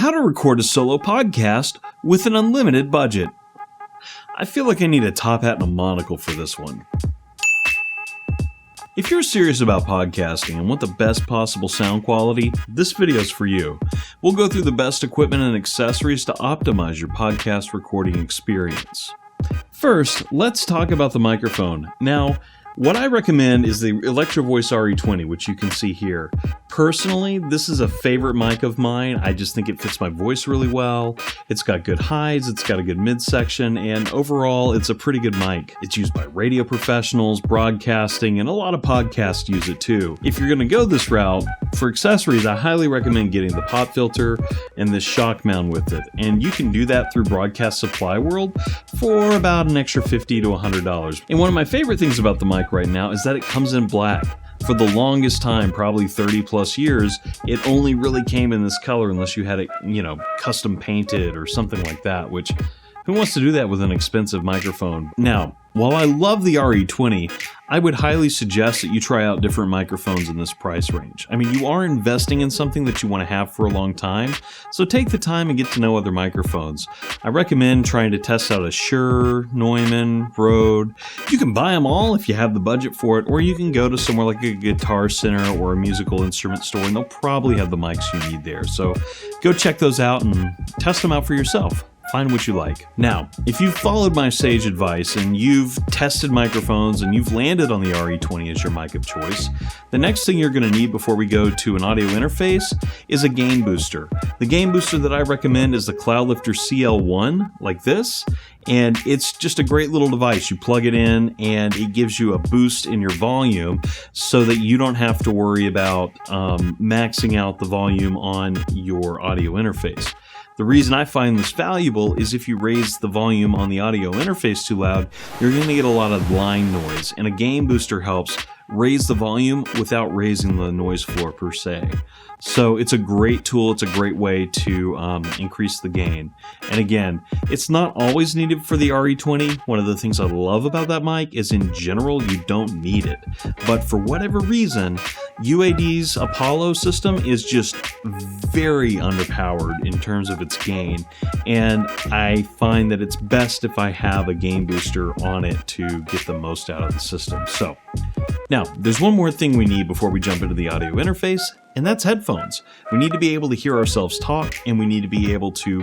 How to record a solo podcast with an unlimited budget. I feel like I need a top hat and a monocle for this one. If you're serious about podcasting and want the best possible sound quality, this video is for you. We'll go through the best equipment and accessories to optimize your podcast recording experience. First, let's talk about the microphone. Now, what I recommend is the Electro-Voice RE20, which you can see here. Personally, this is a favorite mic of mine. I just think it fits my voice really well. It's got good highs, it's got a good midsection, and overall, it's a pretty good mic. It's used by radio professionals, broadcasting, and a lot of podcasts use it too. If you're going to go this route, for accessories, I highly recommend getting the pop filter and this shock mount with it. And you can do that through Broadcast Supply World for about an extra $50 to $100. And one of my favorite things about the mic right now is that it comes in black. For the longest time, probably 30 plus years, it only really came in this color unless you had it, custom painted or something like that, which who wants to do that with an expensive microphone? Now, while I love the RE20, I would highly suggest that you try out different microphones in this price range. I mean, you are investing in something that you want to have for a long time, so take the time and get to know other microphones. I recommend trying to test out a Shure, Neumann, Rode. You can buy them all if you have the budget for it, or you can go to somewhere like a Guitar Center or a musical instrument store, and they'll probably have the mics you need there. So go check those out and test them out for yourself. Find what you like. Now, if you've followed my sage advice and you've tested microphones and you've landed on the RE20 as your mic of choice, the next thing you're going to need before we go to an audio interface is a gain booster. The gain booster that I recommend is the Cloudlifter CL1, like this, and it's just a great little device. You plug it in and it gives you a boost in your volume so that you don't have to worry about maxing out the volume on your audio interface. The reason I find this valuable is if you raise the volume on the audio interface too loud, you're going to get a lot of line noise, and a gain booster helps raise the volume without raising the noise floor per se. So it's a great tool, it's a great way to increase the gain. And again, it's not always needed for the RE20. One of the things I love about that mic is in general, you don't need it. But for whatever reason, UAD's Apollo system is just very underpowered in terms of its gain. And I find that it's best if I have a gain booster on it to get the most out of the system. So now, there's one more thing we need before we jump into the audio interface, and that's headphones. We need to be able to hear ourselves talk, and we need to be able to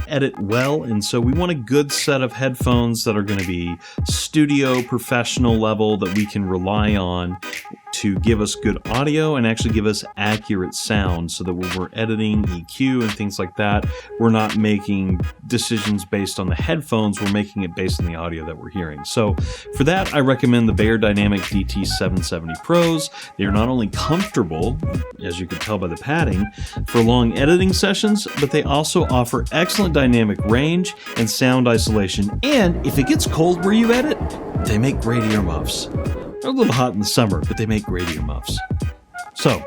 edit well, and so we want a good set of headphones that are going to be studio professional level that we can rely on to give us good audio and actually give us accurate sound so that when we're editing EQ and things like that, we're not making decisions based on the headphones, we're making it based on the audio that we're hearing. So for that, I recommend the Beyerdynamic DT770 Pros. They are not only comfortable, as you can tell by the padding, for long editing sessions, but they also offer excellent dynamic range and sound isolation. And if it gets cold where you edit, they make great earmuffs. They're a little hot in the summer, but they make great earmuffs. So,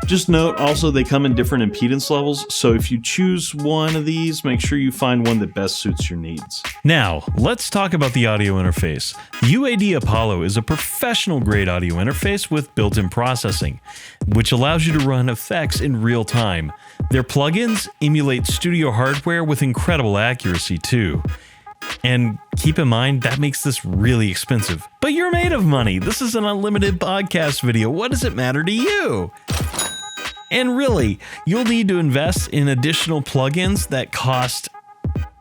just note also they come in different impedance levels, so if you choose one of these, make sure you find one that best suits your needs. Now, let's talk about the audio interface. The UAD Apollo is a professional-grade audio interface with built-in processing, which allows you to run effects in real time. Their plugins emulate studio hardware with incredible accuracy, too. And keep in mind, that makes this really expensive. But you're made of money. This is an unlimited podcast video. What does it matter to you? And really, you'll need to invest in additional plugins that cost,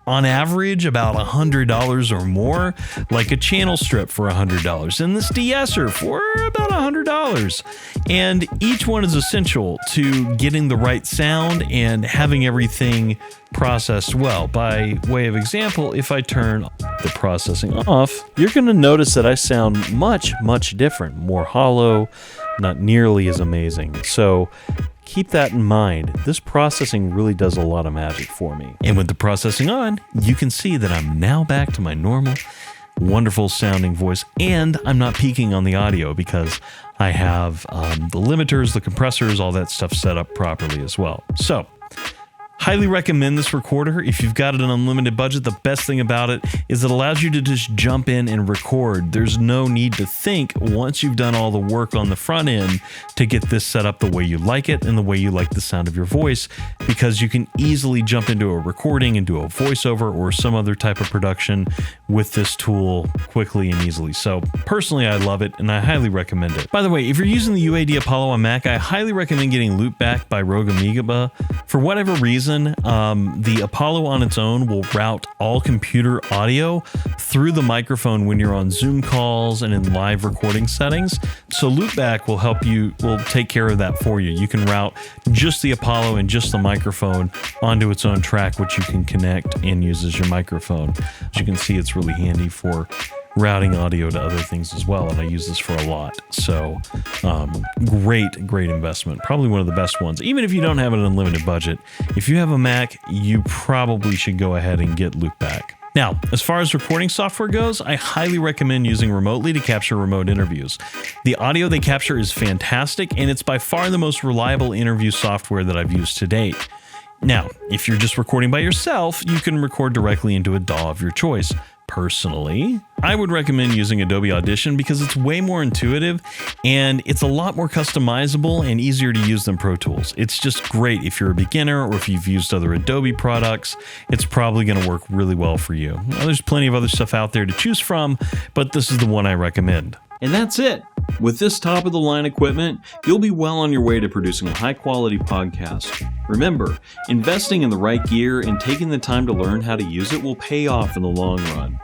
on average, about $100 or more, like a channel strip for $100 and this de-esser for about $100. And each one is essential to getting the right sound and having everything processed well. By way of example, if I turn the processing off, you're going to notice that I sound much, much different, more hollow, not nearly as amazing. So keep that in mind. This processing really does a lot of magic for me. And with the processing on, you can see that I'm now back to my normal, wonderful sounding voice, and I'm not peaking on the audio because I have the limiters, the compressors, all that stuff set up properly as well. So, Highly recommend this recorder. If you've got an unlimited budget, the best thing about it is it allows you to just jump in and record. There's no need to think once you've done all the work on the front end to get this set up the way you like it and the way you like the sound of your voice, because you can easily jump into a recording and do a voiceover or some other type of production with this tool quickly and easily. So personally, I love it and I highly recommend it. By the way, if you're using the UAD Apollo on Mac, I highly recommend getting Loopback by Rogue Amiga. For whatever reason, the Apollo on its own will route all computer audio through the microphone when you're on Zoom calls and in live recording settings. So Loopback will take care of that for you. You can route just the Apollo and just the microphone onto its own track, which you can connect and use as your microphone. As you can see, it's really handy for routing audio to other things as well, and I use this for a lot. So great investment, probably one of the best ones. Even if you don't have an unlimited budget, if you have a Mac, you probably should go ahead and get Loopback. Now, as far as recording software goes, I highly recommend using Remotely to capture remote interviews. The audio they capture is fantastic, and it's by far the most reliable interview software that I've used to date. Now, if you're just recording by yourself, you can record directly into a DAW of your choice. Personally, I would recommend using Adobe Audition because it's way more intuitive and it's a lot more customizable and easier to use than Pro Tools. It's just great if you're a beginner or if you've used other Adobe products. It's probably going to work really well for you. Now, there's plenty of other stuff out there to choose from, but this is the one I recommend. And that's it. With this top-of-the-line equipment, you'll be well on your way to producing a high-quality podcast. Remember, investing in the right gear and taking the time to learn how to use it will pay off in the long run.